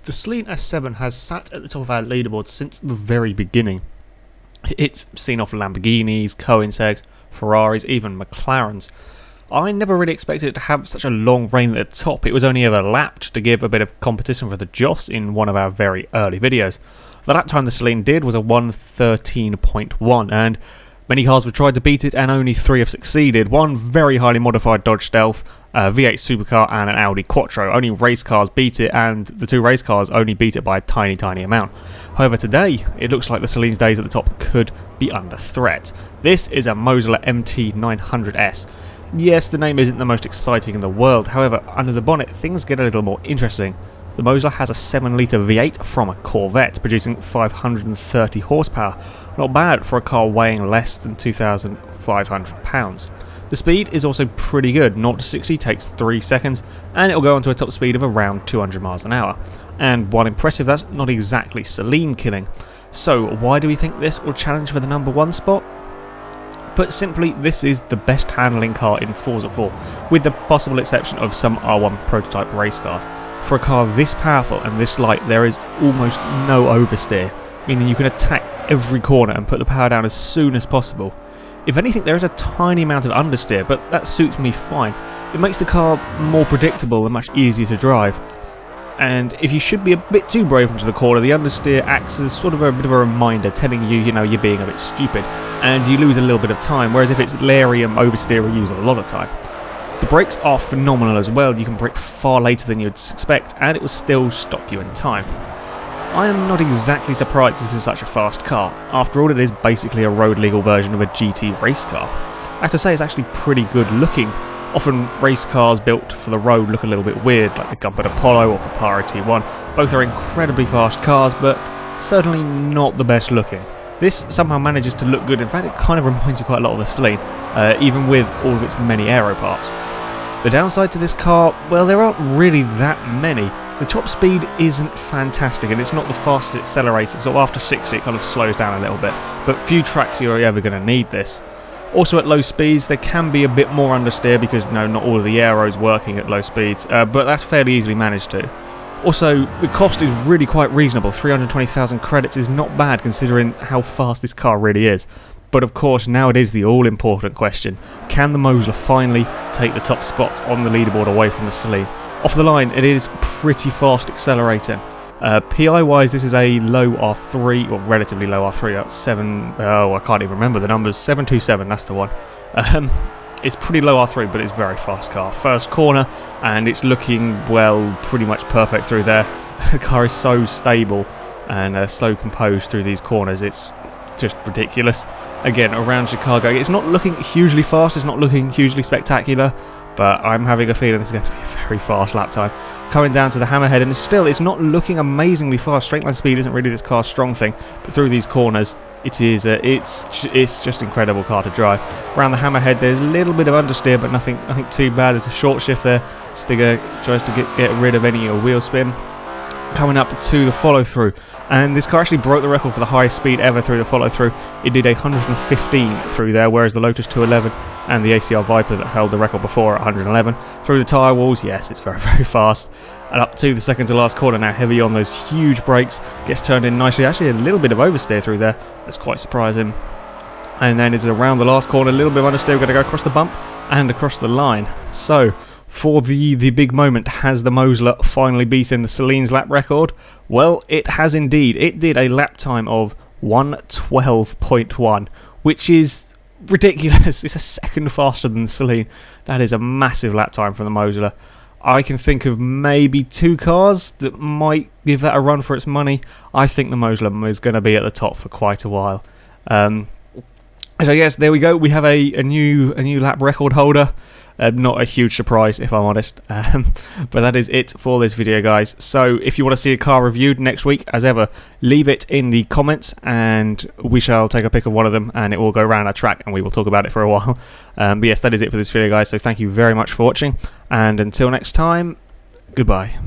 The Saleen S7 has sat at the top of our leaderboard since the very beginning. It's seen off Lamborghinis, Koenigseggs, Ferraris, even McLarens. I never really expected it to have such a long reign at the top. It was only ever lapped to give a bit of competition for the Joss in one of our very early videos. The lap time the Saleen did was a 1:13.1, and many cars have tried to beat it and only 3 have succeeded. One very highly modified Dodge Stealth, a V8 supercar and an Audi Quattro. Only race cars beat it, and the 2 race cars only beat it by a tiny amount. However, today it looks like the Saleen's days at the top could be under threat. This is a Mosler MT900S. Yes, the name isn't the most exciting in the world, however, under the bonnet things get a little more interesting. The Mosler has a 7-litre V8 from a Corvette, producing 530 horsepower. Not bad for a car weighing less than 2,500 pounds. The speed is also pretty good. 0 to 60 takes 3 seconds, and it'll go on to a top speed of around 200 miles an hour. And while impressive, that's not exactly Saleen killing. So why do we think this will challenge for the #1 spot? Put simply, this is the best handling car in Forza 4, with the possible exception of some R1 prototype race cars. For a car this powerful and this light, there is almost no oversteer, meaning you can attack every corner and put the power down as soon as possible. If anything, there is a tiny amount of understeer, but that suits me fine. It makes the car more predictable and much easier to drive. And if you should be a bit too brave into the corner, the understeer acts as sort of a bit of a reminder, telling you, you're being a bit stupid, and you lose a little bit of time, whereas if it's Larry and oversteer, we use a lot of time. The brakes are phenomenal as well. You can brake far later than you'd expect, and it will still stop you in time. I am not exactly surprised this is such a fast car. After all, it is basically a road legal version of a GT race car. I have to say, it's actually pretty good looking. Often race cars built for the road look a little bit weird, like the Gumpert Apollo or Capara T1. Both are incredibly fast cars, but certainly not the best looking. This somehow manages to look good. In fact, it kind of reminds you quite a lot of the Saleen, even with all of its many aero parts. The downside to this car, well, there aren't really that many. The top speed isn't fantastic, and it's not the fastest accelerating, so after 60 it kind of slows down a little bit, but few tracks you're ever going to need this. Also at low speeds there can be a bit more understeer because not all of the aero's working at low speeds, but that's fairly easily managed too. Also, the cost is really quite reasonable. 320,000 credits is not bad considering how fast this car really is. But of course, now it is the all-important question. Can the Mosler finally take the top spot on the leaderboard away from the Saleen? Off the line, it is pretty fast accelerating. PI-wise, this is a low R3, or relatively low R3, that's 7, oh, I can't even remember the numbers, 727, that's the one. It's pretty low R3, but it's a very fast car. First corner, and it's looking, well, pretty much perfect through there. The car is so stable and so composed through these corners, it's just ridiculous. Again, around Chicago, it's not looking hugely fast, it's not looking hugely spectacular, but I'm having a feeling it's going to be a very fast lap time. Coming down to the hammerhead, and it's not looking amazingly fast. Straight line speed isn't really this car's strong thing, but through these corners, it is. It's just an incredible car to drive. Around the hammerhead, there's a little bit of understeer, but nothing too bad. It's a short shift there. Stigger tries to get rid of any wheel spin. Coming up to the follow through, and this car actually broke the record for the highest speed ever through the follow through. It did 115 through there, whereas the Lotus 211 and the ACR Viper that held the record before at 111. Through the tyre walls, yes, it's very, very fast. And up to the second to last corner now, heavy on those huge brakes, gets turned in nicely. Actually a little bit of oversteer through there, that's quite surprising. And then it's around the last corner, a little bit of understeer, we're going to go across the bump and across the line. So, for the big moment, has the Mosler finally beaten the Saleen's lap record? Well, it has indeed. It did a lap time of 1:12.1, which is ridiculous. It's a second faster than the Saleen. That is a massive lap time from the Mosler. I can think of maybe 2 cars that might give that a run for its money. I think the Mosler is going to be at the top for quite a while. So yes, there we go. We have a new lap record holder. Not a huge surprise, if I'm honest. But that is it for this video, guys. So if you want to see a car reviewed next week, as ever, leave it in the comments and we shall take a pic of one of them and it will go around our track and we will talk about it for a while. But yes, that is it for this video, guys. So thank you very much for watching, and until next time, goodbye.